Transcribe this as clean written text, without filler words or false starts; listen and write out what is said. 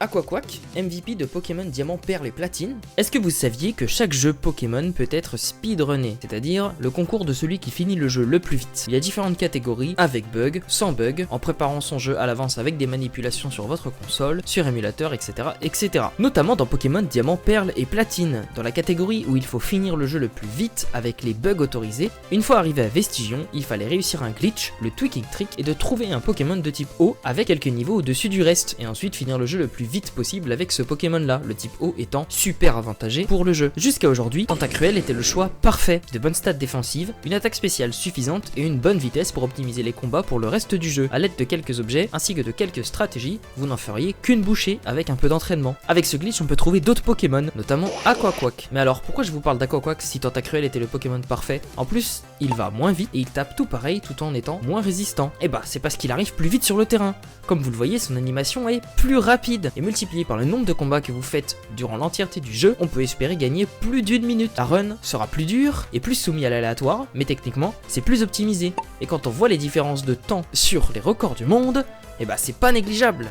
Aquaquack, MVP de Pokémon Diamant, Perle et Platine. Est-ce que vous saviez que chaque jeu Pokémon peut être speedrunné, c'est-à-dire le concours de celui qui finit le jeu le plus vite? Il y a différentes catégories, avec bug, sans bug, en préparant son jeu à l'avance avec des manipulations sur votre console, sur émulateur, etc. etc. Notamment dans Pokémon Diamant, Perle et Platine, dans la catégorie où il faut finir le jeu le plus vite avec les bugs autorisés. Une fois arrivé à Vestigion, il fallait réussir un glitch, le Tweaking Trick, et de trouver un Pokémon de type eau avec quelques niveaux au-dessus du reste, et ensuite finir le jeu le plus vite possible avec ce Pokémon là, le type eau étant super avantagé pour le jeu. Jusqu'à aujourd'hui, Tentacruel était le choix parfait, de bonnes stats défensives, une attaque spéciale suffisante et une bonne vitesse pour optimiser les combats pour le reste du jeu. A l'aide de quelques objets ainsi que de quelques stratégies, vous n'en feriez qu'une bouchée avec un peu d'entraînement. Avec ce glitch, on peut trouver d'autres Pokémon, notamment Aquaquack. Mais alors pourquoi je vous parle d'Aquaquack si Tentacruel était le Pokémon parfait? En plus, il va moins vite et il tape tout pareil tout en étant moins résistant. Et bah c'est parce qu'il arrive plus vite sur le terrain. Comme vous le voyez, son animation est plus rapide et multiplié par le nombre de combats que vous faites durant l'entièreté du jeu, on peut espérer gagner plus d'1 minute. La run sera plus dure et plus soumis à l'aléatoire, mais techniquement c'est plus optimisé. Et quand on voit les différences de temps sur les records du monde, et bah c'est pas négligeable.